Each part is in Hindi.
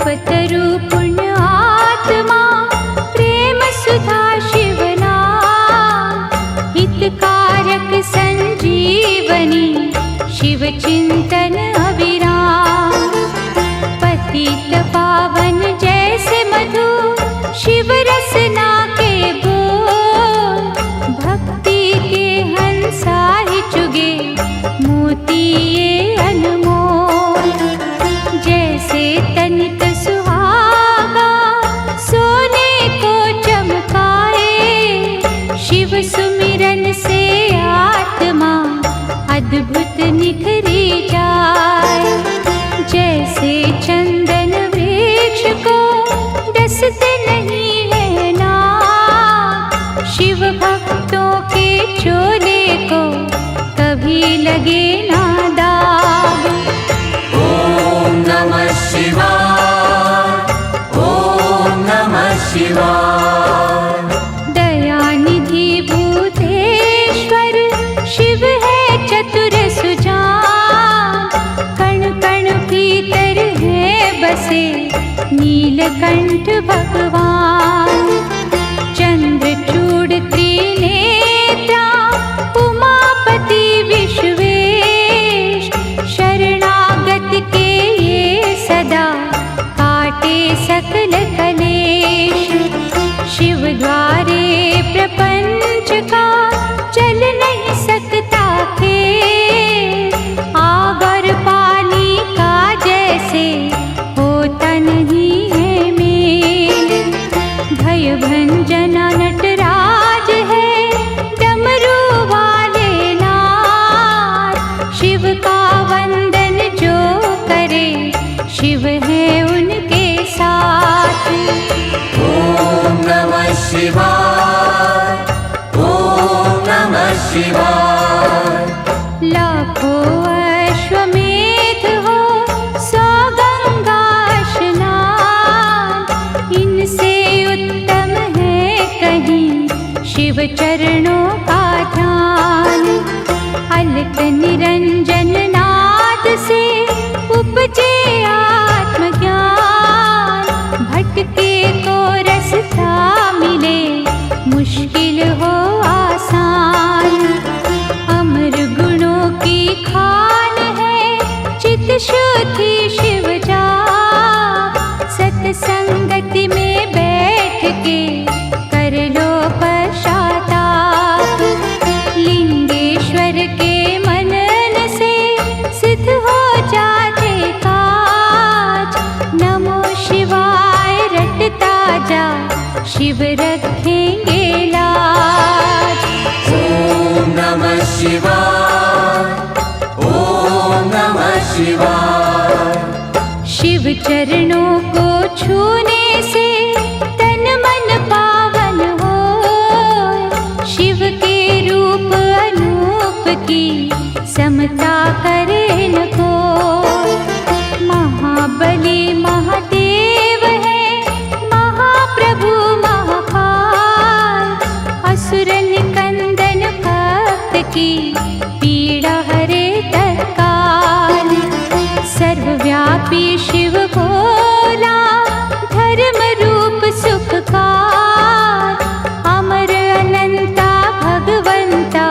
कल्पतरु पुण्य आत्मा, प्रेम सुधा शिवना, हितकारक संजीवनी, शिव चिंतन अविराम। पतित पावन जैसे मधु, शिव रसना के बोल, भक्ति के हंसा ही चुगे, मोती ये अनमोल। जैसे तनिक सुहागा, सोने को चमकाए, शिव सुमिरन से आत्मा अद्भुत निखरी जाए। जैसे चंदन वृक्ष को डसते नहीं है ना, शिव भक्तों के चोले को कभी लगे ना दाग। ओम नमः शिवाय, ओम नमः शिवाय। दयानिधि भूतेश्वर, शिव है चतुर सुजान, कण कण भीतर है बसे, नीलकंठ भगवान। चंद्रचूड़ त्रिनेत्रा, उमापति विश्वेश, शरणागत के ये सदा काटे सकल कलेश। शिव द्वारे प्रपंच का चल नहीं सकता खेल, आग और पानी का जैसे होता नहीं है मेल। भय भंजना नटराज है, डमरू वाले नाथ, शिव का वंदन जो करे, शिव है उनके साथ। ओम नमः शिवाय, ओम नमः शिवाय। लाखों अश्वमेध हो, 100 गंगा स्नान, इनसे उत्तम है कहीं शिव चरणों का ध्यान। अलक निरंजन नाद से उपजे आत्मज्ञान, भटके को रास्ता मिले, मुश्किल हो आसान। अमर गुणों की खान है, चित शुद्धि शिव जा, सत्संगति में बैठ के कर लो पश्चाताप। लिंगेश्वर के मनन से सिद्ध हो जाते काज, नमो शिवाय रटता जा, शिव रखेंगे लाज। ओम नमः शिवाय, ओम नमः शिवाय। शिव चरणों को छूने से तन मन पावन हो, शिव के रूप अनूप की समता करे न कोई। महाबली महादेव है, महाप्रभु महाकाल, असुर निकंदन भक्त की पीड़ा हरे तत्काल। सर्वव्यापी शिव भोला, धर्म रूप सुखकार, अमर अनंता भगवंता,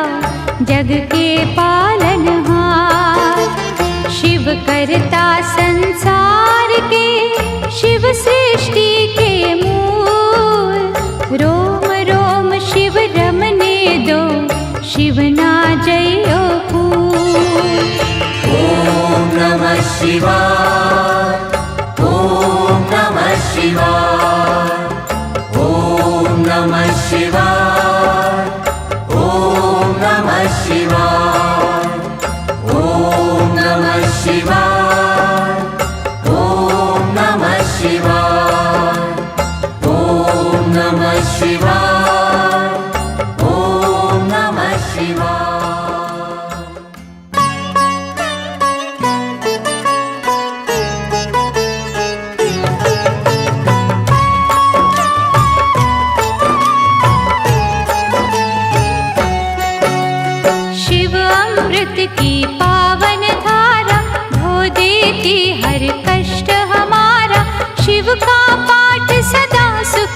जग के पालनहार। शिव करता संसार के, शिव सृष्टि के मूल, रोम रोम शिव रमने दो, शिव ना जयो फूल। ओम नमः शिवाय, ओम नमः शिवाय। ओम नमः शिवाय, ओम नमः शिवाय। ओम नमः शिवाय, ओम नमः शिवाय। ओम नमः शिवाय, ओम नमः शिवाय। की पावन धारा, धो देती हर कष्ट हमारा। शिव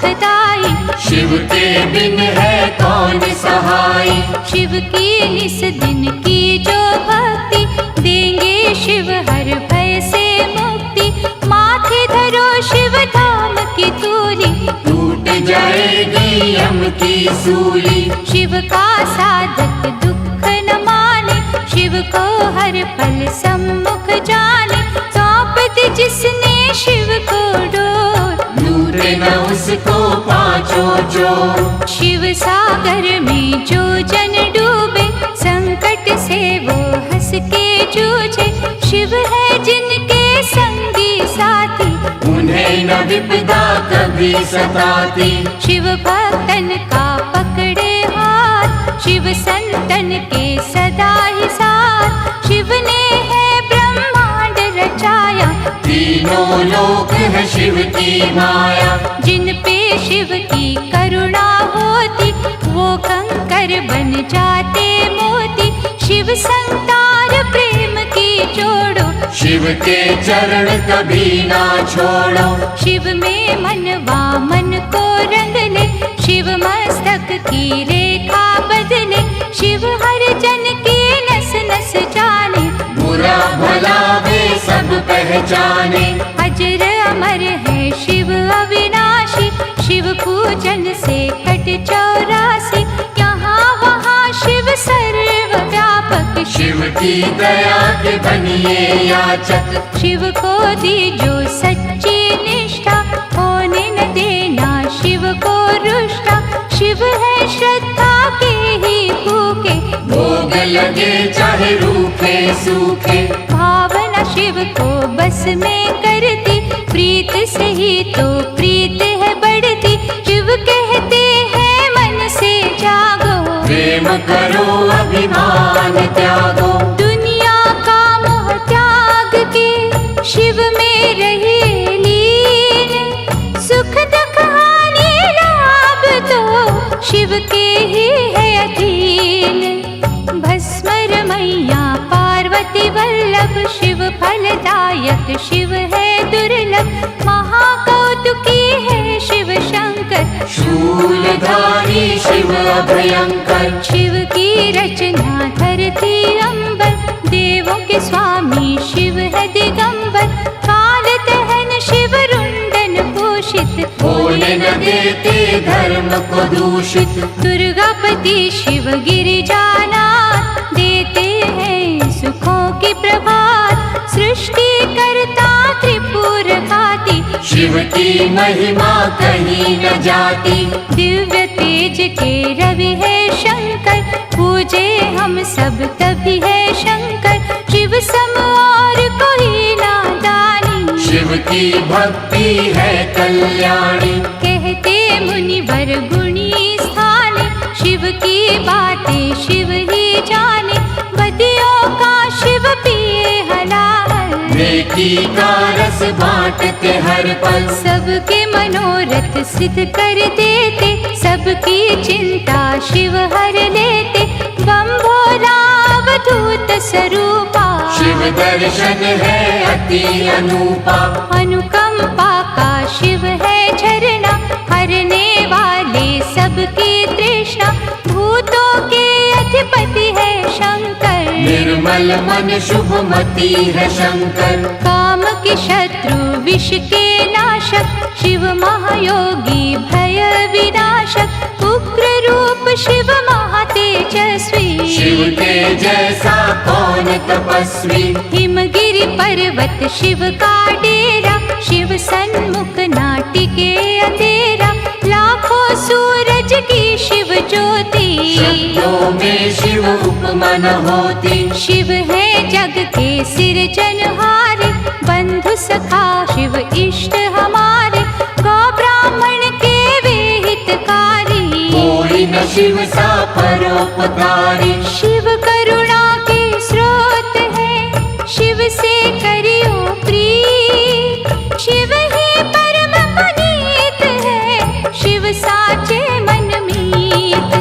सुखदाई। शिव के बिन है कौन सहाय। शिव की निस दिन की जो भक्ति, देंगे शिव हर भय से मुक्ति। माथे धरो शिव धाम की तूली, टूट जाएगी यम की सूली। शिव का साधक दुख न माने, शिव को हर पल सम्मुख जाने। सौंप दी जिसने शिव को डोर, लूटे न उसको पाँचों चोर। शिव सागर में जो जन डूबे, संकट से वो हंस के जूझे। शिव है जिनके संगी साथी, उन्हें न विपदा कभी सताती। शिव भक्तन का पकड़े हाथ, शिव संतन के सदा ही साथ। शिव ने है ब्रह्मांड रचाया, तीनों लोक है शिव की माया। जिन पे शिव की करुणा होती, वो कंकर बन जाते मोती। शिव संतार प्रेम की जोड़ो, शिव के चरण कभी ना छोड़ो। शिव में मनवा मन को रंग ले, शिव मस्तक की रेखा बदले। शिव हर जन की नस नस जाने, बुरा भला वे सब पहचाने। अजर अमर है शिव अविनाशी, शिव पूजन से कट 84। यहाँ वहाँ शिव सर्वव्यापक, शिव की दया के बनिए याचक। शिव को दी जो सच्ची निष्ठा, होने न देना शिव को रुष्टा। शिव है श्रद्धा के ही भूखे, भोग लगे चाहे रूखे सूखे। भावना शिव को बस में करती, प्रीत से ही तो प्रीत है बढ़ती। शिव कहते हैं मन से जागो, प्रेम करो अभिमान त्यागो। दुनिया का मोह त्याग के शिव में रहे लीन। सुख दुख हानि लाभ तो शिव के ही है अधीन। भस्मर मैया पार्वती वल्लभ, शिव फलदायक शिव है दुर्लभ। महाकौतुकी है शिव शंकर, शूलधारी शिव अभयंकर। शिव की रचना धरती अंबर, देवों के स्वामी शिव है दिगंबर। काल दहन शिव रुंडन भूषित, होने न देते धर्म को दूषित। दुर्गापति शिव गिरिजानाथ, देते हैं सुखों की प्रभात। सृष्टि करता त्रिपुर घाती, शिव की महिमा कहीं न जाती। दिव्य तेज के रवि है शंकर, पूजे हम सब तभी है शंकर। शिव सम और कोई नादानी, शिव की भक्ति है कल्याणी। कहते मुनिवर गुणी स्थाने, शिव की बातें शिव ही जाने। बदियों का शिव पिए हलाल, नेकी का रस बांटते हर पल। सबके मनोरथ सिद्ध कर देते, सबकी चिंता शिव हर लेते। बम भोला अवधूत स्वरूपा, शिव दर्शन है अति अनूपा। अनुकंपा का शिव है झरना, हरने वाले सबकी तृष्णा। भूतों के अधिपति है शंकर, निर्मल मन शुभमती है शंकर। काम के शत्रु विष के नाशक, शिव महायोगी भय विनाशक। उग्र रूप शिव महातेजस्वी, शिव के जैसा कौन तपस्वी। हिमगिरि पर्वत शिव का डेरा, शिव सन्मुख नाटिके अंधेरा। लाखों सूरज की शिव ज्योति, शब्दों में शिव उपमा न होती। शिव है जग के सिरजनहारे, बंधु सखा शिव इष्ट हमारे। गौ ब्राह्मण के वे हितकारी, कोई न शिव सा परोपकारी। शिव करुणा के स्रोत है, शिव से करियो प्रीत। शिव ही परम पुनीत है, शिव साचे मन मीत।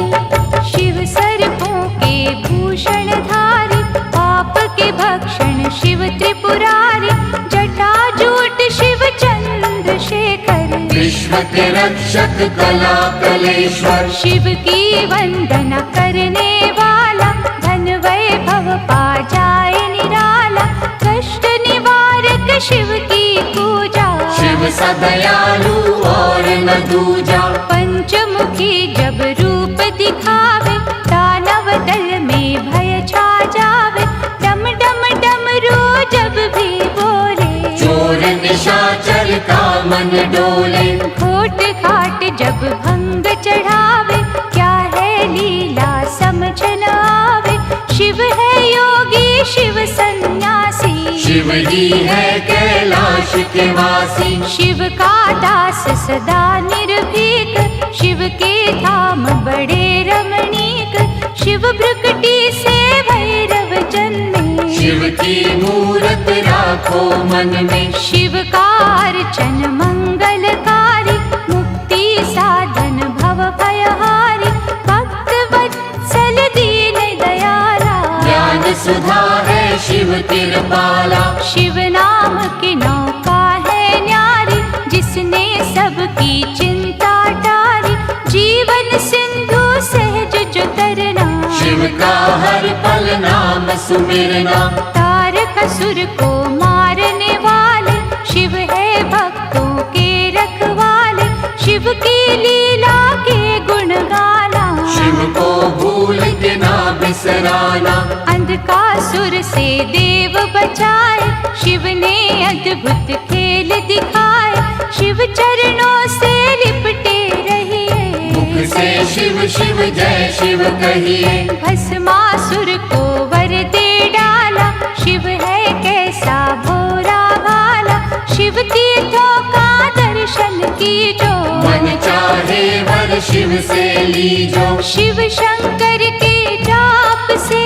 शिव सर्पों के भूषण धारी, पाप के भक्षण शिव त्रिपुरारी। जटा जूट शिव चंद्रशेखर, विश्व के रक्षक कला कलेश्वर। शिव की वंदना करने वाला धन वैभव पा जाए निराला। कष्ट निवारक शिव की पूजा, शिव सदयालु और न दूजा। पंचमुखी जब रूप दिखावे, दानव दल में भय छा जावे। डम डम डमरू जब भी बोले, चोर निशाचर का मन डोले। घोट घाट जब भंग चढ़ावे, क्या है लीला समझ न आवे। शिव है योगी शिव सन्यासी, शिव जी है कैलाश के वासी। शिव का दास सदा निर्भीक, शिव के धाम बड़े रमणीक। शिव भ्रुकुटी से भैरव जन्मे, शिव की मूरत राखो मन में। शिव का अर्चन मंगलकारी, मुक्ति साधन भव भयहारी। भक्त वत्सल दीन दयाला, ज्ञान सुधा है शिव कृपाला। शिव नाम की नौका है न्यारी, जिसने सबकी चिंता टारी। जीवन सिंधु सहज जो तरना, शिव का हर पल नाम सुमिरना। तारक असुर को मारने वाले, शिव है भक्तों के रखवाले। शिव की लीला के गुण गाना, शिव को भूल के ना बिसराना। अंधकासुर से देव बचाए, शिव ने अद्भुत खेल दिखाए। शिव चरणों से लिपटे रहिए, मुख से शिव शिव जय शिव कहिए। भस्मासुर को वर दे डाला, शिव है कैसा भोरा भाला। शिव तीर्थों का दर्शन कीजो, मन चाहे वर शिव से लीजो। शिव शंकर के जाप से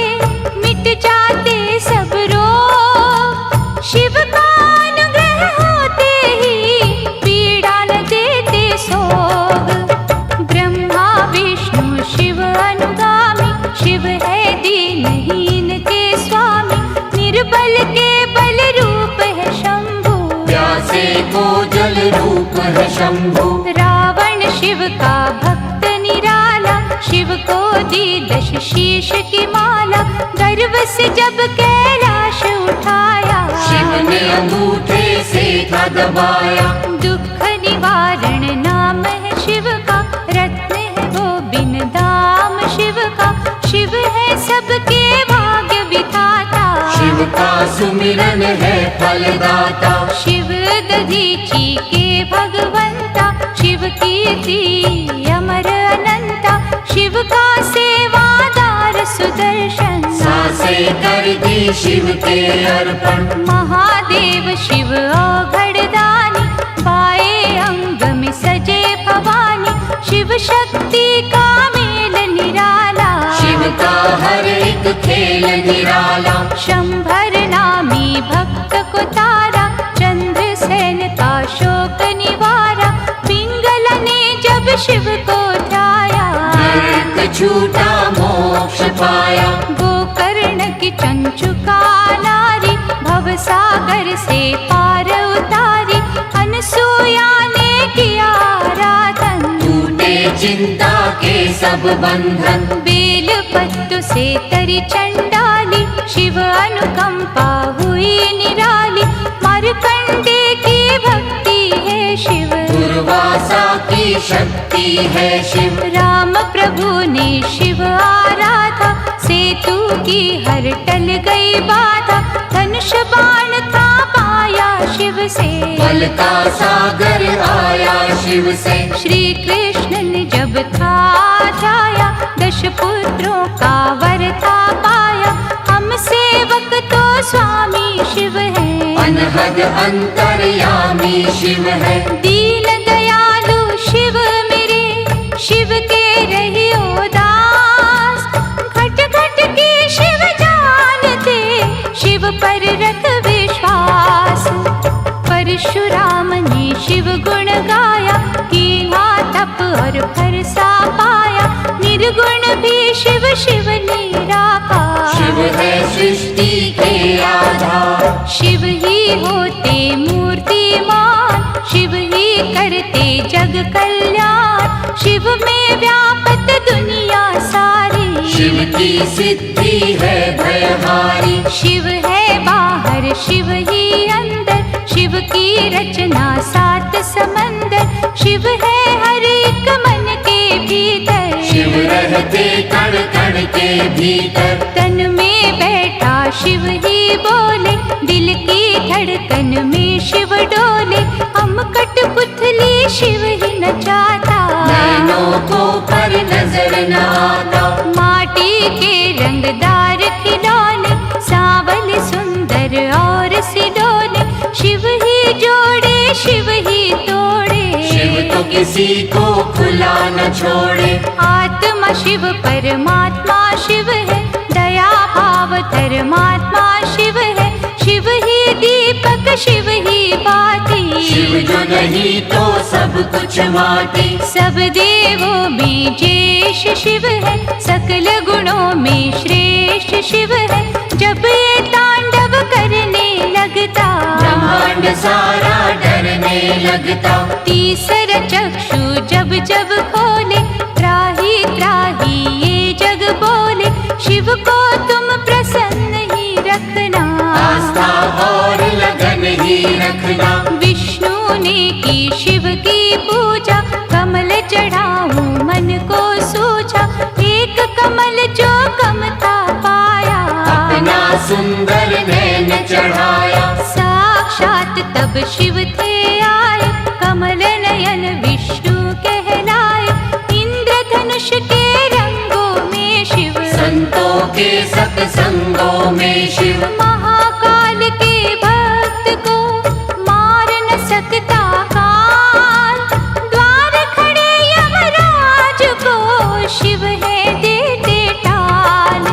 मिट जाते सब रोग। शिव का अनुग्रह होते ही पीड़ा न देते सोग। ब्रह्मा विष्णु शिव अनुगामी, शिव है दीनहीन के स्वामी। निर्बल के बल रूप है शंभु, प्यासे को जल रूप है शंभु। रावण शिव का भक्त निराला, शिव को दी 10 शीश की माला। गर्व से जब कैलाश उठाया, शिव ने अंगूठे से था दबाया। दुख निवारण नाम है शिव का, रत्न है वो बिन दाम शिव का। शिव है सबके भाग्य विधाता, शिव का सुमिरन है फलदाता। शिव दधीची के भगवंता, शिव कीर्ति अमर अनंता। शिव का सेवादार सुदर्शन, सांसे कर दी शिव के अर्पण। महादेव शिव औघड़दानी, पाए अंग में सजे भवानी। शिव शक्ति का मेल निराला, शिव का हर एक खेल निराला। शंभर नामी भक्त को तारा, चंद्रसेन का शोक निवारा। पिंगला ने जब शिव को ध्याया, नरक छूटा मोक्ष पाया। गोकर्ण की चंचुका नारी, भवसागर से पार उतारी। अनसुया ने किया आराधन, टूटे चिंता के सब बंधन। बेल पत्तु से तरी चंडाली, शिव अनुकंपा हुई निराली। मार्कंडे की भक्ति है शिव, दुर्वासा की शक्ति है शिव। राम प्रभु ने शिव आराधा, सेतु की हर टल गई बाधा। धनुष बाण था पाया शिव से, बल का सागर आया शिव से। श्री कृष्ण ने जब था जाया, 10 पुत्रों का वर था पाया। हम सेवक तो स्वामी शिव है, अनहद अंतर्यामी शिव है। दीन दयालु शिव मेरे, शिव के रहियो दास। घट घट की शिव जानते, शिव पर रख विश्वास। परशुराम ने शिव गुण गाया, कीन्हा तप और फरसा पाया। निर्गुण भी शिव शिव निराकार, शिव है सृष्टि के आधार। शिव ही होते मूर्तिमान, शिव ही करते जग कल्याण, शिव में व्यापत दुनिया सारी। शिव की सिद्धि है भयहारी, शिव है बाहर शिव ही अंदर, शिव की रचना सात समंदर। शिव है हर एक मन के भीतर, शिव रहते कण कण के भीतर। तन में बैठा शिव ही बोले, दिल की धड़कन में शिव डोले। हम कठपुतली शिव ही नचाता, नैनों को पर नजर न आता। माटी के रंगदार खिलौने, सांवले सुंदर और सिडोले। शिव ही जोड़े शिव ही तोड़े, शिव तो किसी को खुला न छोड़े। आत्मा शिव परमात्मा शिव है, दया भाव धर्मात्मा शिव है। शिव ही दीपक शिव ही बाती, शिव जो नहीं तो सब कुछ माटी। सब देवों में ज्येष्ठ शिव है, सकल गुणों में श्रेष्ठ शिव है। जब ये तांडव करने लगता, ब्रह्मांड सारा डरने लगता। तीसरा चक्षु जब जब खोले, त्राही त्राही ये जग बोले। शिव को तुम प्रसन्न ही रखना, आस्था और लगन ही रखना। विष्णु ने की शिव की पूजा, कमल चढ़ाऊं मन को सूझा। एक कमल जो कम था पाया, अपना सुंदर नैन चढ़ाया। साक्षात तब शिव थे आए, कमल नयन विष्णु कहलाए। इंद्रधनुष के रंगों में शिव, संतों के सत्संगों में शिव। महाकाल के भक्त को मार न सकता काल, द्वार खड़े यमराज को शिव है देते टाल।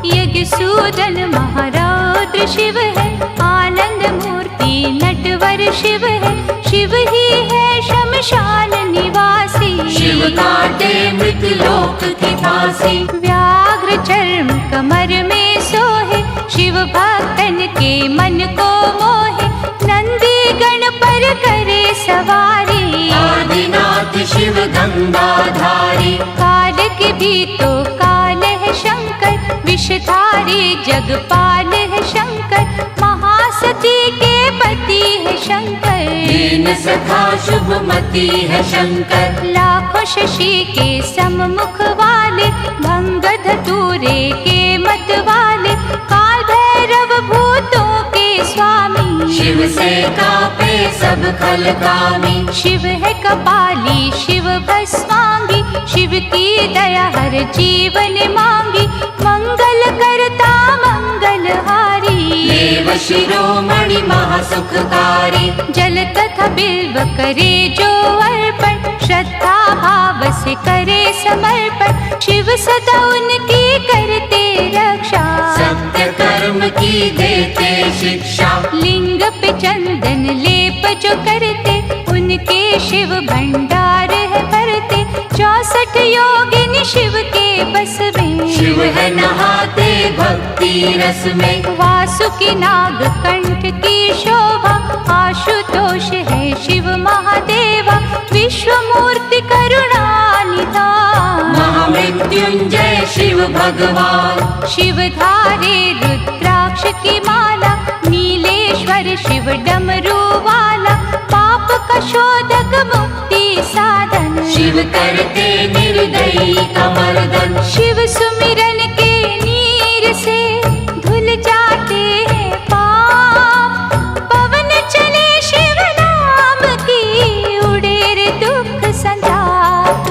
यज्ञ सूदन महारौद्र शिव है, आनंद मूर्ति नटवर शिव है। शिव ही है शमशान निवासी, शिव काटे मृत लोक की फांसी। व्याघ्र चर्म कमर में सोहे, शिव भक्तन के मन को मोहे। नंदी गण पर करे सवारी, आदिनाथ शिव गंगाधारी। काल के भी तो काल है शंकर, विषधारी जगपाल है शंकर। महासती के पति है शंकर, दीन सखा शुभमती है शंकर। लाखों शशि के सम्मुख वाले, भंग धतूरे के मत वाले। काल भैरव भूतों के स्वामी, शिव से कापे सब खलकामी। शिव है कपाली शिव भस्मांगी, शिव की दया हर जीवन मांगी। मंगल करता मंगलहारी, देव शिरोमणि महासुखकारी। जल तथा बिल्व करे जो अर्पण, श्रद्धा भाव से करे समर्पण। शिव सदा उनकी करते रक्षा, सत्य कर्म की देते शिक्षा। लिंग पे चंदन लेप जो करते, उनके शिव भंडार है भरते। 64 योगिनी शिव के बस में, शिव है नहाते भक्ति रस में। वासुकी नाग कंठ की शोभा, आशुतोष है शिव महादेवा। विश्व मूर्ति करुणा निधान, महामृत्युंजय शिव भगवान। शिव धारे रुद्राक्ष की माला, नीलेश्वर शिव डमरू वाला। पाप का शोधक मुक्ति साधन, शिव करते निर्दयी का मर्दन। शिव सुमिरन के नीर से धुल जाते हैं पाप। पवन चले शिव नाम की, उड़े रे दुख संताप।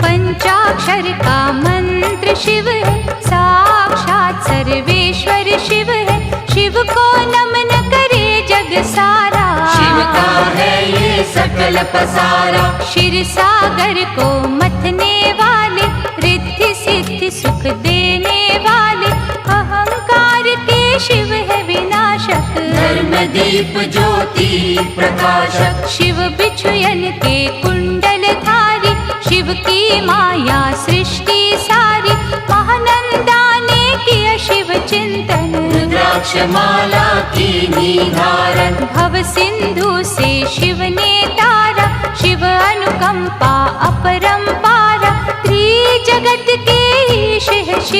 पंचाक्षर का मंत्र शिव है, साक्षात सर्वेश्वर शिव है। शिव को नमन करे जग सारा, शिव का है ये सकल पसारा। क्षीर सागर को मथने वाले, रिद्धि सिद्धि सुख देने वाले। अहंकार के शिव है विनाशक, धर्म दीप ज्योति प्रकाशक। शिव बिछुयन के कुंडल धारी, शिव की माया सृष्टि सारी। महानंदा ने किया शिव चिंतन, रुद्राक्ष माला की निधारण। भव सिंधु से शिव ने तारा, शिव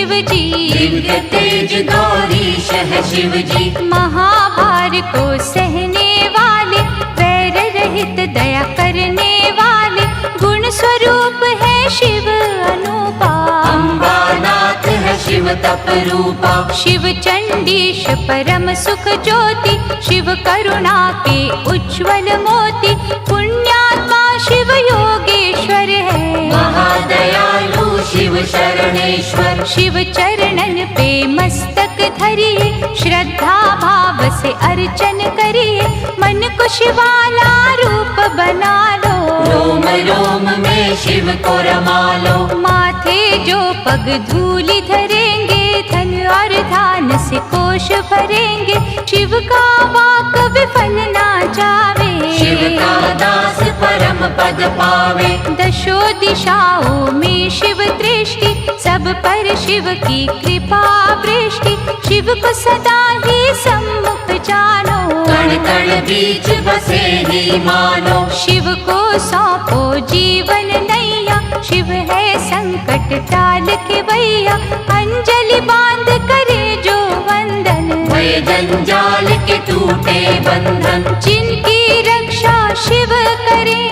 शिव जी। दिव्य तेज गौरीश है शिव जी। महाभार को सहने वाले, वैर रहित दया करने वाले, गुण स्वरूप है शिव अनुपा। अम्बानाथ है शिव तप रूपा। शिव चंडीश परम सुख ज्योति, शिव करुणा के उज्ज्वल मोती, पुण्यात्मा शिव योगेश्वर है। महादयालु शिव शरणेश्वर। शिव चरणन पे मस्तक धरिए, श्रद्धा भाव से अर्चन करिए, मन को शिवाला रूप बना लो। रोम रोम में शिव को रमा लो। माथे जो पग धूलि धरेंगे, धन और धान से कोश भरेंगे, शिव का वाक विफल ना जावे। शिव का दास परम पद पावे। दशो दिशाओं में शिव दृष्टि, सब पर शिव की कृपा वृष्टि, शिव को सदा ही सम्मुख जानो। कण कण बीच बसे ही मानो। शिव को सौंपो जीवन नैया, शिव है संकट टाल के भैया, अंजलि बांध करे जो वंदन। भय जंजाल के टूटे बंधन। जिनकी रक्षा शिव करे,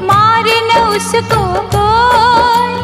मारे न उसको कोई,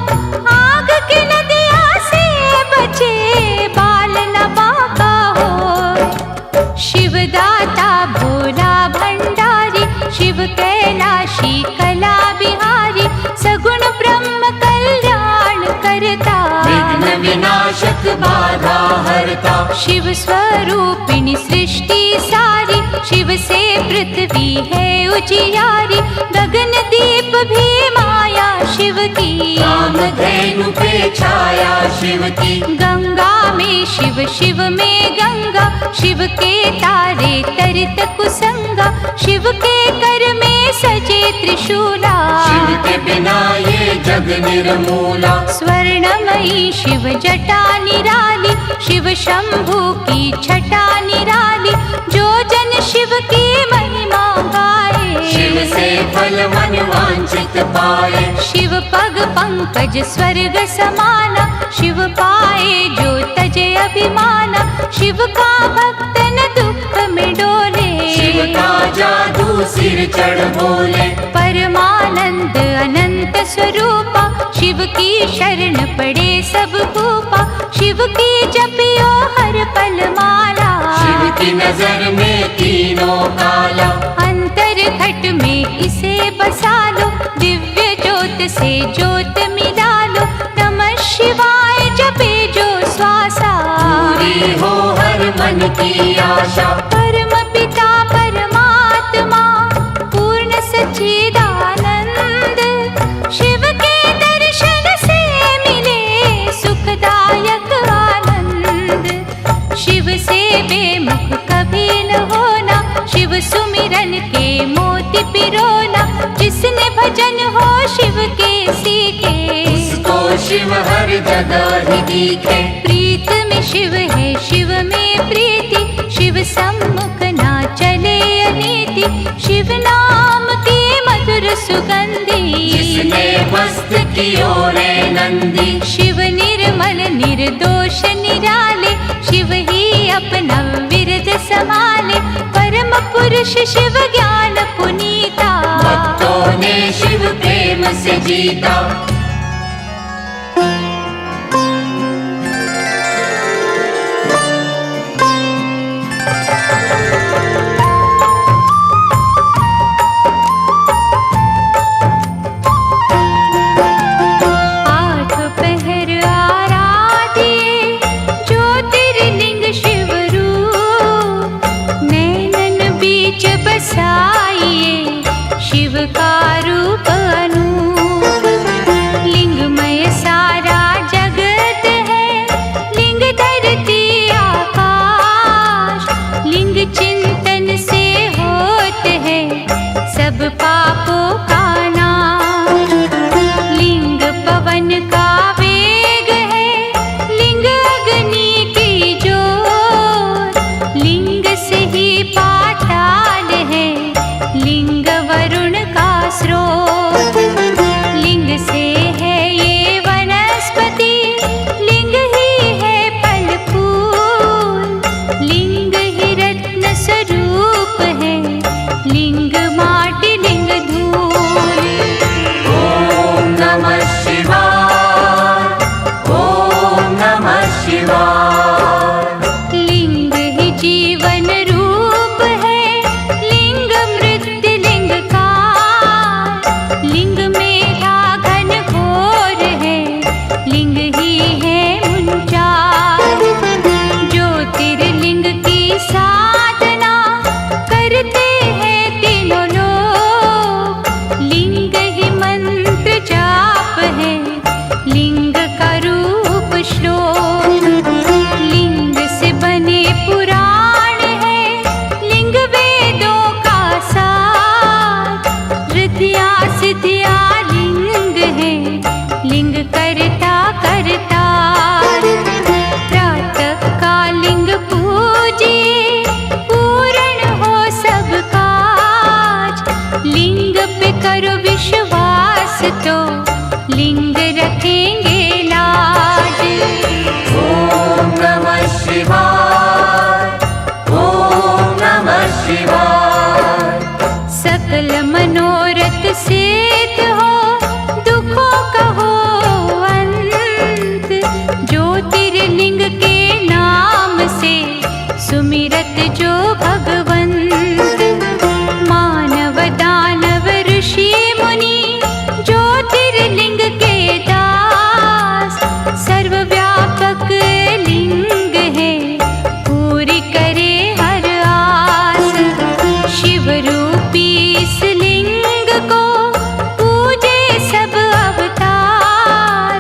आग की नदिया से बचे, बाल न बाका हो। शिव दाता भोला भंडारी, शिव कैलाशी कला बिहारी, सगुण ब्रह्म कल्याण करता। विघ्न विनाशक बाधा हरता। शिव स्वरूपिणी सृष्टि सारी, शिव से पृथ्वी है उजियारी, गगन दीप भी माया शिव की। कामधेनु पे छाया शिव की। गंगा में शिव, शिव में गंगा, शिव के तारे तरित कुसंगा, शिव के कर में सजे त्रिशूला। शिव के बिना ये जग निर्मूला। स्वर्णमयी शिव जटा निराली, शिव शंभु की छटा निराली, जो जन शिव की महिमा गाए। शिव से फल मन वांछित पाए। शिव पग पंकज स्वर्ग समाना, शिव पाए जो तजे अभिमाना, शिव का भक्त न दुख में डोले। शिव का जादू सिर चढ़ बोले। परमानंद अनंत स्वरूपा, शिव की शरण पड़े सब भूपा, शिव की जपियो हर पल माला। शिव की नजर में तीनों काला। अंतर घट में इसे बसा लो, दिव्य ज्योत से ज्योत मिला लो, नमः शिवाय जपे जो श्वासा। पूरी हो हर मन की आशा। परम पिता परमात्मा पूर्ण सच्चिदानंद, शिव के दर्शन से मिले सुखदायक आनंद। शिव से बेमुख कभी न होना, शिव सुमिरन के मोती पिरोना, जिसने भजन हो शिव के सीखे, उसको शिव हर जगह ही दिखे। प्रीत में शिव है शिव में प्रीति, शिव सम्मुख ना चले अनीति, शिव नाम की मधुर सुगंधी। जिसने मस्त कियो रे नंदी। शिव निर्मल निर्दोष निराले, शिव ही अपना विरद संभाले, परम पुरुष शिव ज्ञान पुनीता। भक्तों ने शिव प्रेम से जीता। शिव का रूप अनूप, लिंगमय सारा जगत है, लिंग धरती आकाश, लिंग चिंतन से होते है सब पापों का नाश। लिंग पवन का वेग है, लिंग अग्नि की जोत, लिंग से ही पाताल है, लिंग वरुण का स्रोत। करो विश्वास तो लिंग रखेंगे लाज। ओम नमः शिवाय, ओम नमः शिवाय। सकल मनोरथ सिद्ध हो, दुखों का हो अंत। ज्योतिर्लिंग के नाम से सुमिरत जो भगवंत। मानव दानव ऋषि मुनि ज्योतिर्लिंग के दास। सर्वव्यापक लिंग है, पूरी करे हर आस। शिव रूपी इस लिंग को पूजे सब अवतार।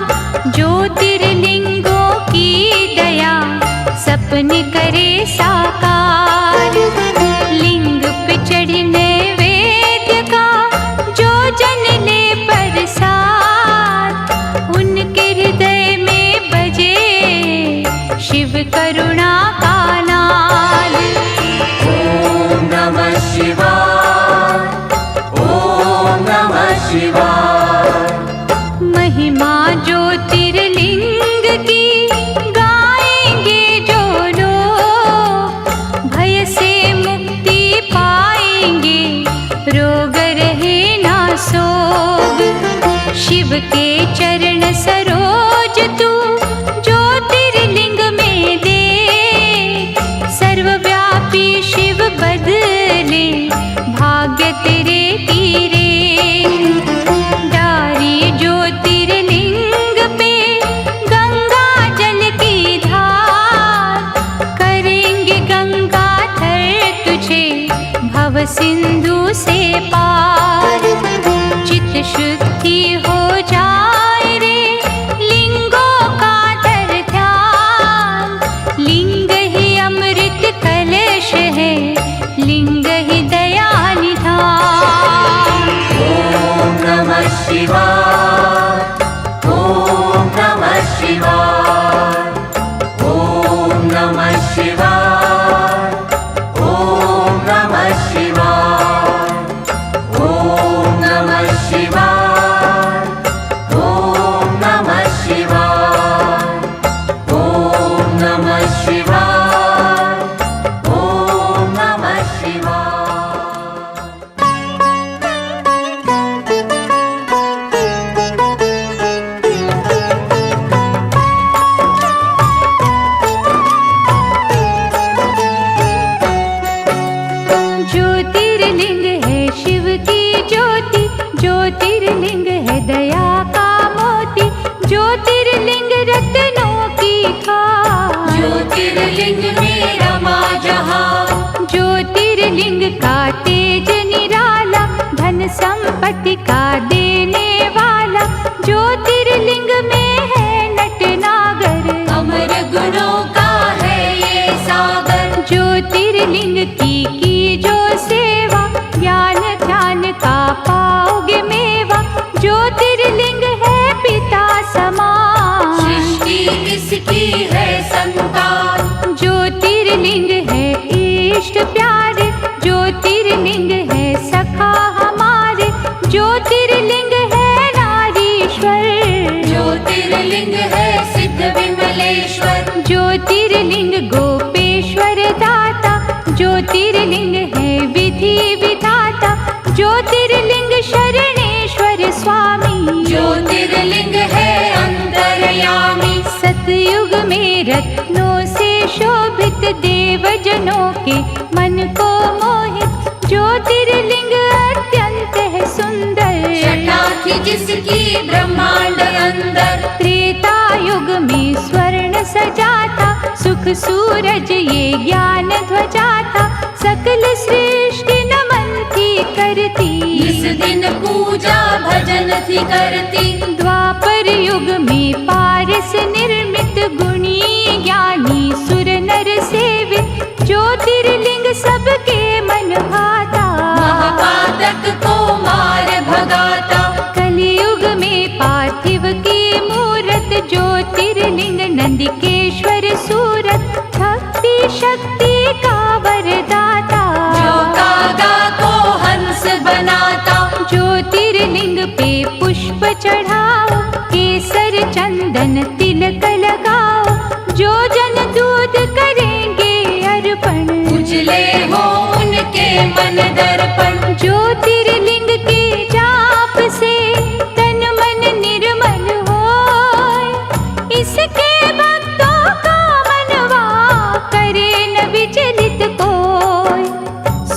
ज्योतिर्लिंगों की दया सपने करे साकार। लिंग पे चढ़ने वेद्य का जो जन ले प्रसाद। उनके हृदय में बजे शिव करुणा का नाद। ओम नमः शिवाय, ओम नमः शिवाय। महिमा ज्योतिर्लिंग की गाएंगे जो लोग। भय से मुक्ति पाएंगे, रोग रहे ना सोग। शिव के चरण सरोज तू ज्योतिर्लिंग में दे। सर्वव्यापी शिव बदले भाग्य तेरे तीरे। डारी ज्योतिर्लिंग पे गंगा जल की धार। करेंगे गंगा थर तुझे भव सिंधु से पार। चित शुद्धि हो जाए रे लिंगों का धर ध्यान। लिंग ही अमृत कलश है, लिंग ही दया निधान। ओम नमः शिवाय, ओम नमः शिवाय। ओम नमः शिवाय, ओम नमः शिवाय। ओम नमः शिवाय, ओम नमः शिवाय। ओम नमः शिवाय, ओम नमः शिवाय। ज्योतिर्लिंग है शिव की ज्योति। ज्योतिर्लिंग है दया का मोती। ज्योतिर्लिंग रत्नों की खान। ज्योतिर्लिंग में रमा जहाँ। ज्योतिर्लिंग का तेज निराला, धन संपत्ति का देने वाला। ज्योतिर्लिंग में है नटनागर, अमर गुणों का है ये सागर। ज्योतिर्लिंग की जो सेवा, ज्ञान ध्यान का पाओगे मेवा। ज्योतिर्लिंग है पिता समान, सृष्टि इसकी है संतान। ज्योतिर्लिंग है इष्ट प्यारे। ज्योतिर्लिंग है सखा हमारे। ज्योतिर्लिंग है नारीश्वर। ज्योतिर्लिंग है सिद्ध विमलेश्वर। ज्योतिर्लिंग गोपेश्वर दाता। ज्योतिर्लिंग है विधि विधाता। ज्योतिर्लिंग शरणेश्वर स्वामी। ज्योतिर्लिंग है अंतर्यामी। सतयुग में रत्नों से शोभित, देवजनों के मन को मोहित। ज्योतिर्लिंग अत्यंत है सुंदर, छटा थी जिसकी ब्रह्मांड अंदर। त्रेता युग में स्वर्ण सजाता। सुख सूरज ये ज्ञान ध्वजा था। सकल सृष्टि नमन थी करती, इस दिन पूजा भजन थी करती। द्वापर युग में पारस निर्मित, गुणी ज्ञानी सुर नर सेवित। ज्योतिर्लिंग सबके मन भाता, महापातक को मार भगाता। कलियुग में पार्थिव की मूरत। ज्योतिर्लिंग नंदिकेश्वर सूरत, भक्ति शक्ति का वरदाता। जो कागा को हंस बनाता। ज्योति ज्योतिर्लिंग पे पुष्प चढ़ाओ, केसर चंदन तिलक लगाओ, जो जन दूध करेंगे अर्पण, उजले हो उनके मन दर्पण। ज्योतिर्लिंग के जाप से तन मन निर्मल होय, इसके भक्तों का मनवा करे न विचलित कोय।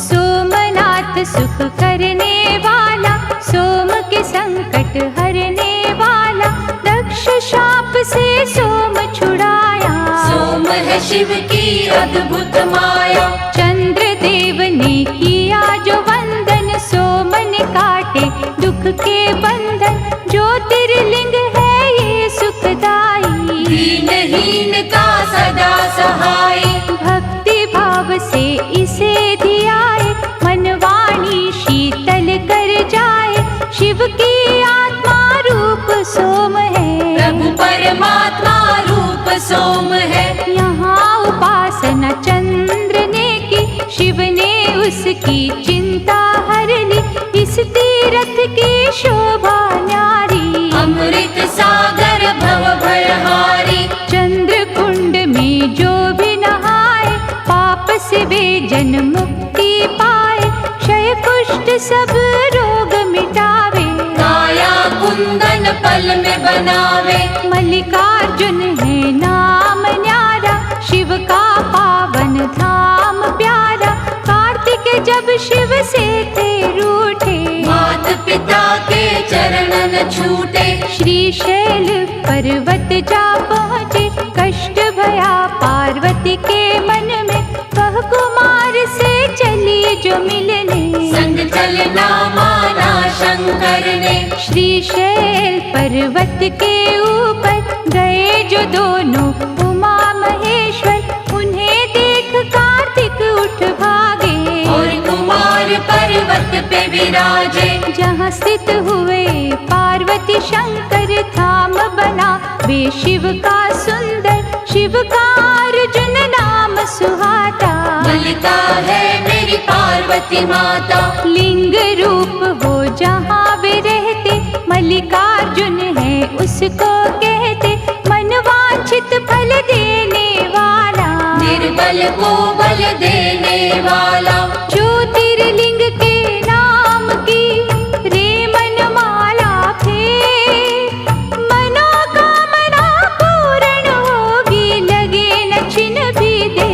सोमनाथ सुख करने वाला, सोम के संकट हरने वाला, दक्ष शाप से सोम छुड़ाया। सोम है शिव की अद्भुत माया। चंद्र देव ने किया जो वंदन, सोम ने काटे दुख के बंधन। ज्योतिर्लिंग है ये सुखदाई, दीनहीन का सदा सहाय। भक्ति भाव से इसे धियाए, मनवाणी शीतल कर जाए। शिव की आत्मा रूप सोम है, प्रभु परमात्मा रूप सोम है। यहाँ उपासना चंद्र ने की, शिव ने उसकी चिंता हर ली। इस तीरथ की शोभा न्यारी, अमृत सागर भव भयहारी। चंद्र कुंड में जो भी नहाए, पाप से वे जन मुक्ति पाए। क्षय कुष्ठ सब रोग मिटावे, काया कुंदन पल में बनावे। मल्लिकार्जुन है नाम न्यारा, शिव का पावन धाम प्यारा। कार्तिक जब शिव से थे रूठे, मात पिता के चरणन छूटे। श्रीशैल पर्वत जा पहुँचे, कष्ट भया पार्वती के मन में। वह कुमार से चली जो मिलने, संग चलना माना शंकर ने। श्रीशैल पर्वत के ऊपर गए जो दोनों उमा महेश्वर। उन्हें देख कार्तिक उठ भागे, और कुमार पर्वत पे विराजे। जहाँ स्थित हुए पार्वती शंकर, धाम बना वे शिव का सुंदर। शिव का अर्जुन नाम सुहाता, मल्लिका है मेरी पार्वती माता। लिंग रूप हो जहाँ वे रहते, मल्लिकार्जुन है उसको कहते। मनवांछित फल देने वाला, निर्बल को बल देने वाला। ज्योतिर्लिंग के नाम की रे मनमाला फे, मनोकामना पूर्ण होगी, लगे न छिन भी दे।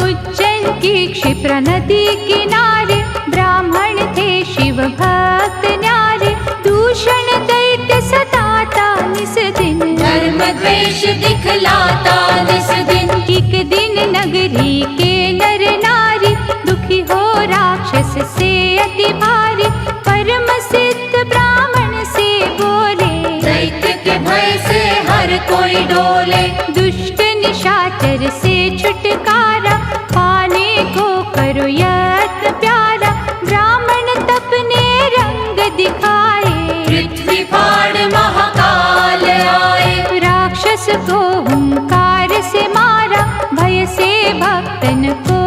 उज्जैन की क्षिप्रा नदी किनारे, ब्राह्मण थे शिव भक्त न्यारे। दूषण दैत्य सताता निस दिन, धर्म द्वेष दिखलाता निस दिन। एक दिन नगरी के नर नारी, दुखी हो राक्षस से अति भारी। परम सिद्ध ब्राह्मण से बोले, दैत्य के भय से हर कोई डोले। दुष्ट निशाचर से छुटकारा, पाने को करो यत्न प्यारा। ब्राह्मण तपने रंग दिखाए, पृथ्वी फाड़ महाकाल आए। राक्षस को हुंकार से मारा, भय से भक्तन को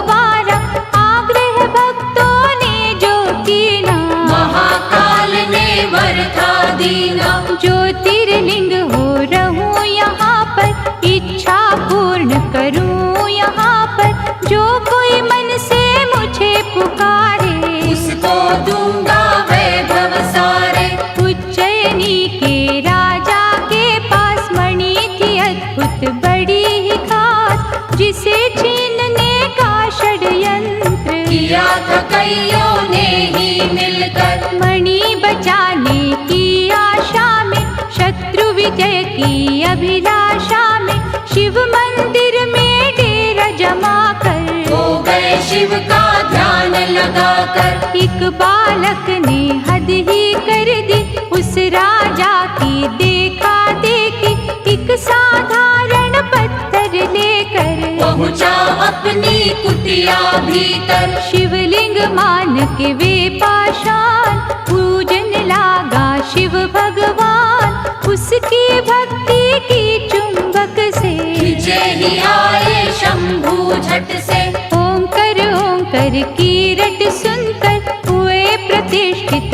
वारा। आग्रह भक्तों ने जो कीना, महाकाल ने वर था दीना। ज्योतिर्लिंग हो रहूं यहाँ पर, इच्छा पूर्ण करूं यहाँ पर। जो कोई मन से मुझे पुकारे, उसको दूंगा वैभव सारे। उज्जैनी के राजा के पास मणि थी अद्भुत बड़ी ही खास, जिसे छीनने का षड्यंत्र किया था कईयों ने ही मिलकर। मणि बचाने की आशा में, शत्रु विजय की अभिलाषा में। शिव मंदिर में डेरा जमा कर, हो गए शिव का ध्यान लगाकर। एक बालक ने हद ही कर दी, उस राजा की देखा देखी। एक साधारण पत्थर लेकर पहुँचा अपनी कुटिया भीतर। शिवलिंग मान के वे पाषाण, पूजन लागा शिव भगवान। उसकी भक्ति की चुंबक से विजय ही आए शंभू झट से। ओंकार ओंकार की रट सुनकर हुए प्रतिष्ठित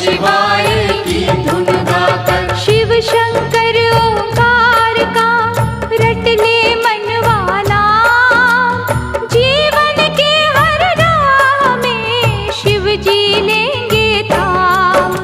शिवाय की धुन गाकर। शिव शंकर ओंकार का रट ले मनवाना, जीवन के हर राह में शिव जी लेंगे थाम।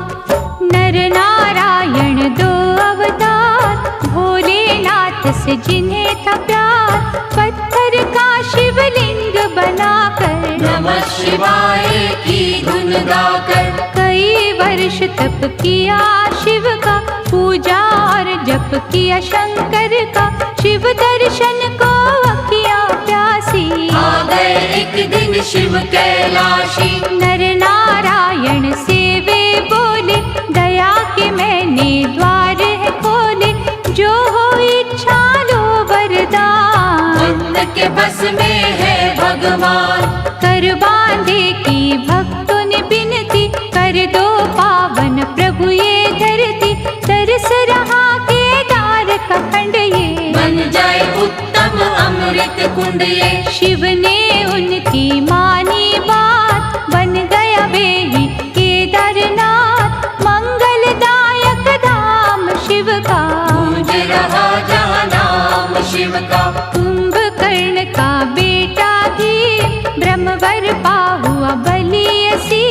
नर नारायण दो अवतार, भोलेनाथ से जिन्हें था प्यार, पत्थर का शिवलिंग बनाकर नमः शिवाय की धुन गाकर। कई वर्ष तप किया शिव का, पूजा और जप किया शंकर का, शिव दर्शन को अखियाँ प्यासी। आ गए एक दिन शिव कैलाशी, नर नारायण से वे बोले, दया के मैंने द्वार है खोले, जो हो इच्छा लो वरदान। भक्त के बस में है भगवान, कर बांधे की भक्तों ने बिनती, कर दो पावन प्रभु ये धरती। तरस रहा केदार का खंड ये, बन जाए उत्तम अमृत कुंड ये। शिव ने उनकी मानी बात, बन गया वे ही केदारनाथ। मंगलदायक धाम शिव का, गूंज रहा जहाँ नाम शिव का। कुंभकर्ण का बेटा भी ब्रह्मवर पा हुआ बलियसी,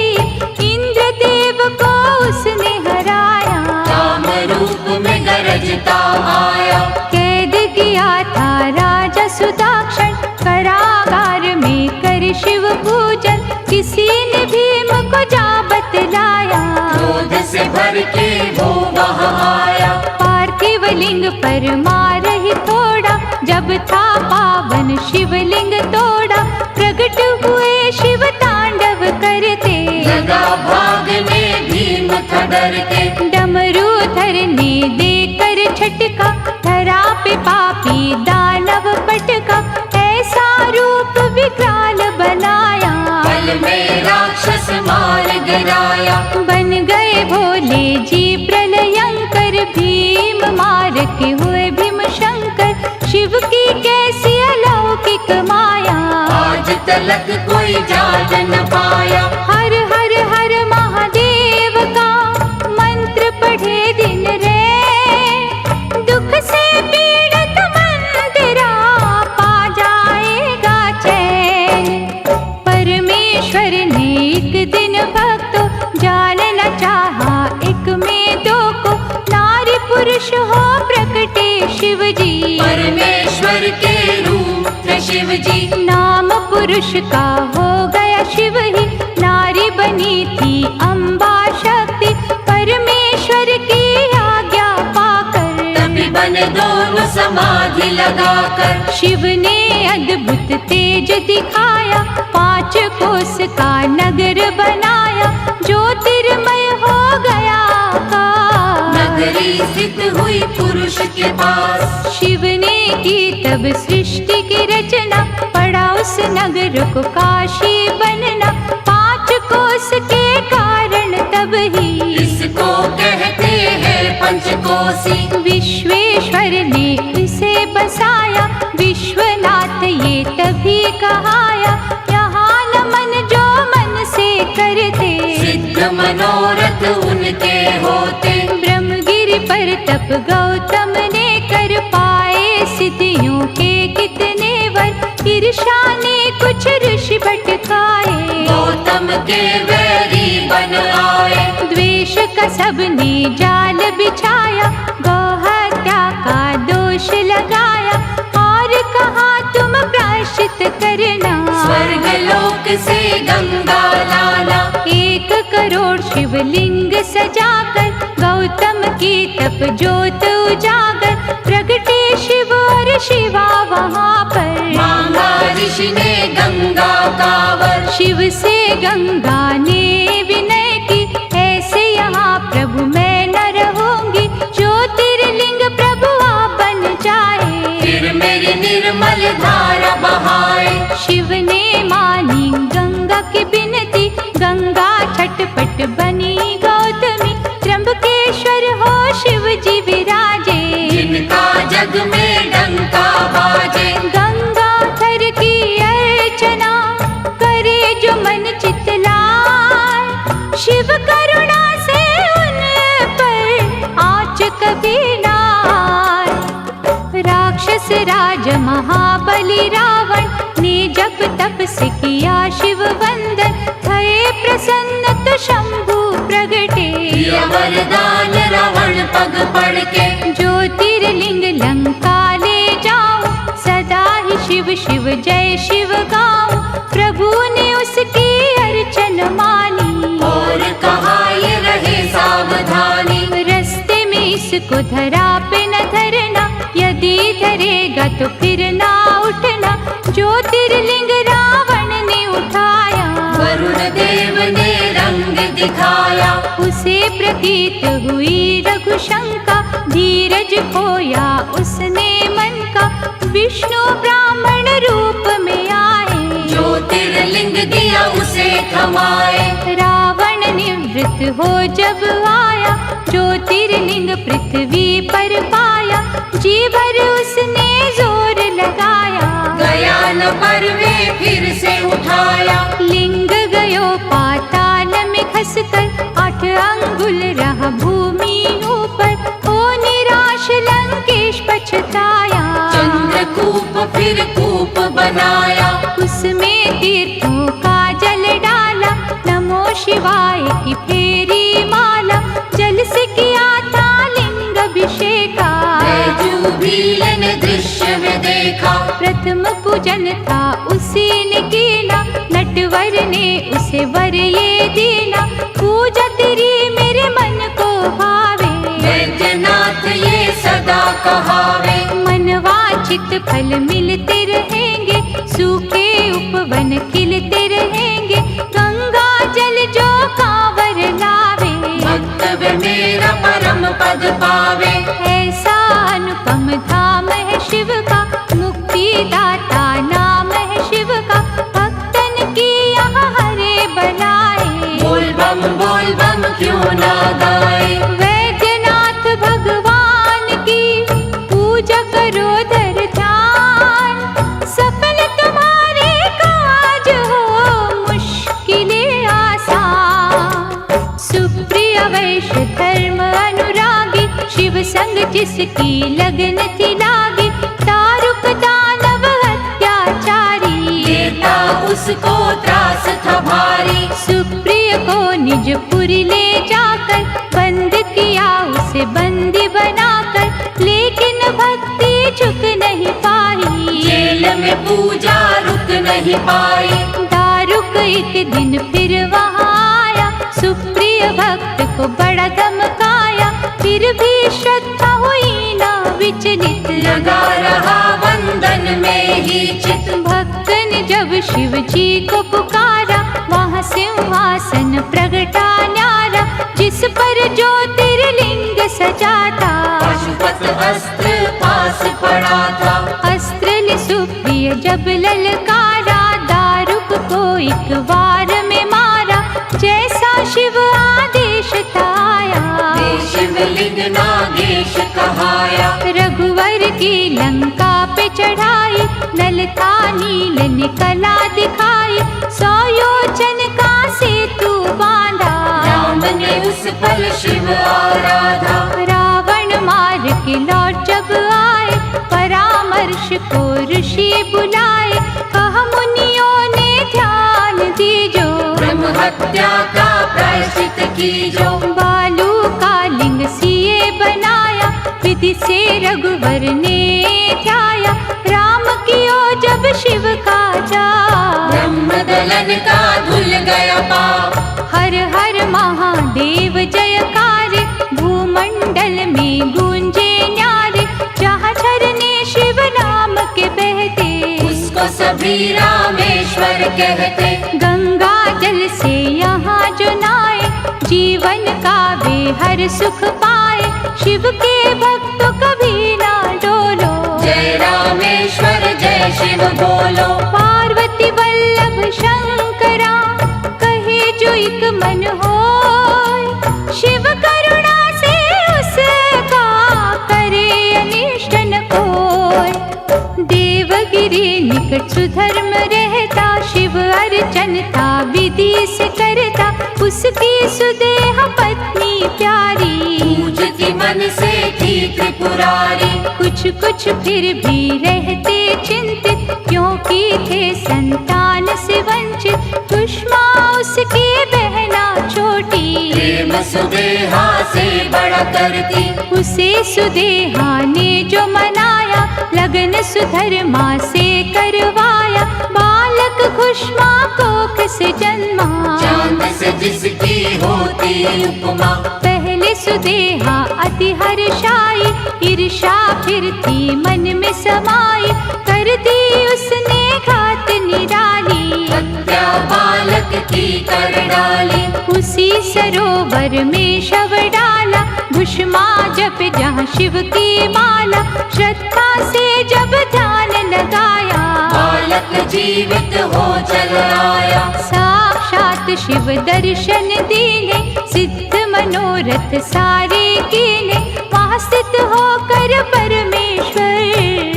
इंद्रदेव को उसने हराया। काम रूप में गरजता आया, कैद किया था राजा सुदाक्षण, कारागार में कर शिव पूजन। किसी ने भीम को जा बतलाया, क्रोध से भर के वो वहाँ आया। पार्थिव लिंग पर मार ही थोड़ा, जब था पावन शिवलिंग तोड़ा। प्रकट हुए शिव तांडव करते, जगा भागने भीम था डर के। डमरूधर ने देकर छटका, धरा पे पापी दानव पटका। ऐसा रूप विकराल बनाया, पल में राक्षस मार गिराया। बन गए भोले जी प्रलयंकर, भीम मार के हुए भीम शंकर। शिव की कैसी अलौकिक माया, आज तलक कोई जान न पाया। हर हर हर महादेव का मंत्र पढ़े दिन रे, दुख से पीड़ित मन तेरा पा जाएगा चैन। परमेश्वर ने एक दिन भक्तों जानना चाहा, एक में दो को नारी पुरुष हो प्रकटे शिव जी। परमेश्वर के रूप थे शिव जी, नाम पुरुष का हो गया शिव ही, नारी बनी थी अम्बा शक्ति। परमेश्वर की आज्ञा पाकर तभी बने दोनों समाधि लगाकर। शिव ने अद्भुत तेज दिखाया, 5 कोस का नगर बनाया, ज्योतिर्मय हो गया आकाश। नगरी स्थित हुई पुरुष के पास, शिव ने की तब सृष्टि की रचना, पड़ा उस नगर को काशी बनना। 5 कोस के कारण तब ही इसको कहते हैं पंचकोसी। विश्वेश्वर ने इसे बसाया, विश्वनाथ ये तभी कहाया। यहाँ नमन जो मन से करते, सिद्ध मनोरथ उनके होते। ब्रह्मगिरि पर तप गौतम ने कर पाए, सिद्धियों के कितने वर। ईर्षा ने कुछ ऋषि भटकाए, गौतम के वैरी बन आए। द्वेष का सबने जाल बिछाया, गौ हत्या का दोष लगाया। और कहा तुम प्रायश्चित करना, स्वर्ग लोक से गंगा लाना। 1 करोड़ शिवलिंग सजाकर, गौतम की तप ज्योत उजागर। प्रगटे शिव और शिवा वहाँ पर, मांगा ऋषि ने गंगा का वर। शिव से गंगा ने विनय की, ऐसे यहाँ प्रभु मैं न रहूंगी। ज्योतिर्लिंग प्रभु आप बन जाए, फिर मेरी निर्मल धारा बहाए। शिव ने मानी गंगा की बिनती, गंगा छटपट बनी गौतमी। त्र्यंबकेश्वर हो शिव जी विराजे, जिनका जग में डंका बाजे। गंगाधर की अर्चना करे जो मन चितलाए, शिव करुणा से महाबली रावण ने जब तप से किया शिव वंदन, भये प्रसन्न तो शंभु प्रगटे। दिया वरदान रावण पग पड़ के, ज्योतिर्लिंग लंका ले जाऊं, सदा ही शिव शिव जय शिव गाऊं। प्रभु ने उसकी अर्चन मानी, और कहा ये रहे सावधानी। रस्ते में इसको धरा पे न धरना, यदि धरेगा तो फिर ना उठना। ज्योतिर्लिंग रावण ने उठाया, वरुण देव ने रंग दिखाया। उसे प्रतीत हुई रघुशंका, धीरज खोया उसने मन का। विष्णु ब्राह्मण रूप में आए, ज्योतिर्लिंग दिया उसे थमाए। रावण निवृत्त हो जब आया, ज्योतिर्लिंग पृथ्वी पर पाया। जी भर उसने जोर लगाया, गया न पर वे फिर से उठाया। लिंग गयो पाताल में खसकर, 8 अंगुल रहा भूमि ऊपर। ओ निराश लंकेश पछताया, चंद्रकूप फिर कूप बनाया। उसमें तीर्थों का जल डाला, नमो शिवाय की फेरी माला। जल से किया था लिंग अभिषेका, बैजूबील ने दृश्य में देखा। प्रथम पूजन था उसी ने कीना, नटवर ने उसे वर ये दीना। पूजा तेरी मेरे मन को भावे, वैद्यनाथ ये सदा कहावे। मनवांछित फल मिलते रहेंगे, सूखे उपवन खिलते रहेंगे। गंगा जल जो कांवर लावे, भक्त वे मेरा परम पद पावे। ऐसा अनुपम धाम है शिव का, मुक्तिदाता नाम है शिव का। भक्तन की यहाँ हरे बनाए, बोल बम क्यों ना गाए। वैद्यनाथ भगवान की पूजा करो धर ध्यान। सफल तुम्हारे काज हो, मुश्किलें आसान। सुप्रिय वैश्य धर्म अनुरागी, शिव संग जिसकी लगन थी लागी। दारुक दानव अत्याचारी, देता उसको त्रास था भारी। सुप्रिय को निज पुरी ले जाकर, बंद किया उसे बंदी बनाकर। लेकिन भक्ति झुक नहीं पाई, जेल में पूजा रुक नहीं पाई। दारुक एक दिन फिर वहाँ आया, सुप्रिय भक्त को बड़ा धमकाया। फिर भी श्रद्धा हुई ना विचलित, लगा रहा वंदन में ही चित। भक्त ने जब शिव जी को पुकारा, वहाँ सिंहासन प्रगटा न्यारा। जिस पर ज्योतिर्लिंग सजा था, पशुपत अस्त्र पास पड़ा था। अस्त्र ले सुप्रिय जब ललकारा, दारुक को एक वार में मारा। जैसा शिव आदेश था आया, शिवलिंग नागेश कहाया। रघुवर की लंका पे चढ़ाई, नल था नील ने कला दिखाई। 100 योजन का सेतु बांधा, राम ने उस पर शिव आराधा। रावण मार के लौट जब आए, परामर्श को ऋषि बुलाए। कहा मुनियों ने ध्यान दीजो, ब्रह्म हत्या का प्रायश्चित कीजो। बालू का लिंग सिए बनाया, विधि से रघुवर ने ध्याया। राम कियो जब शिव का जा, ब्रह्म दलन का धुल गया पाप। हर हर महादेव जयकार, भूमंडल में गूंजे न्यारे। जहाँ झरने शिव नाम के बहते, उसको सभी रामेश्वर कहते। गंगा जल से यहाँ जो नाए, जीवन का वे हर सुख पाए। शिव के भक्तों कभी ना डोलो, जय रामेश्वर जय शिव बोलो। पार्वती वल्लभ शंकरा, कहे जो एक मन होय। शिव करुणा से उसका करे अनिष्ट न कोय। देवगिरी निकट सुधर्म रहता, शिव अर्चन था विधि से करता। उसकी सुदेह पत्नी प्यारी, पूजती मन से थी त्रिपुरारी। कुछ कुछ फिर भी रहते चिंतित, क्योंकि थे संतान से वंचित। कुष्मा उसकी बहना छोटी, प्रेम सुदेहा से बड़ा करती। उसे सुदेहा ने जो मनाया, लगन सुधर्मा से करवाया। बालक कुष्मा कोख से जन्मा, चांद से जिसकी होती उपमा। पहले सुदेहा अति हर्षाई, ईर्षा फिर थी मन में समाई। कर दी उसने घात निराली, हत्या बालक की कर डाली। उसी सरोवर में शव डाला, भुष्मा जप जहाँ शिव की माला। श्रद्धा से जब ध्यान लगाया, बालक जीवित हो चल आया। साक्षात शिव दर्शन दीने, सिद्ध मनोरथ सारे कीने। वहाँ स्थित होकर परमेश्वर,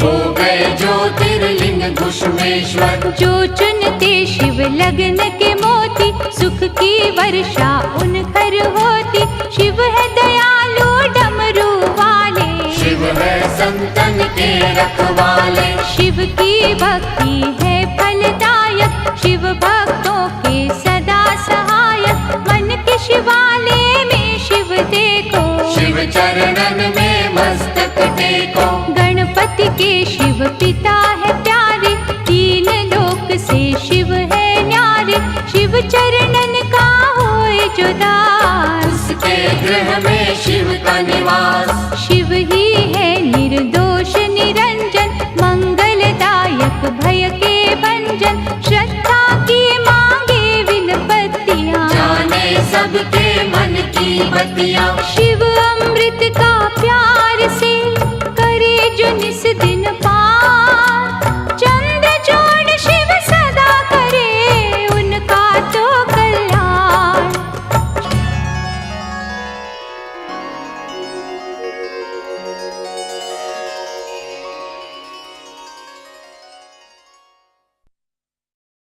हो गए ज्योतिर्लिंग घुष्मेश्वर। जो चुनते शिव लगन के मोती, सुख की वर्षा उन घर होती। शिव है दयालु डमरू वाले, शिव है संतन के रखवाले। शिव की भक्ति है फलदायक, शिव भक्तों के सदा सहायक। मन के शिवालय में शिव देखो, शिव चरणन में मस्तक टेको। गणपति के शिव पिता है प्यारे, तीन लोक से शिव है न्यारे। शिव चरणन का होए जो दास, उसके गृह में शिव का निवास। शिव ही है निर्दोष निरंजन, मंगलदायक भय के भंजन। श्रद्धा की मांगे विनपतियाँ, जाने सबके मन की बतियाँ।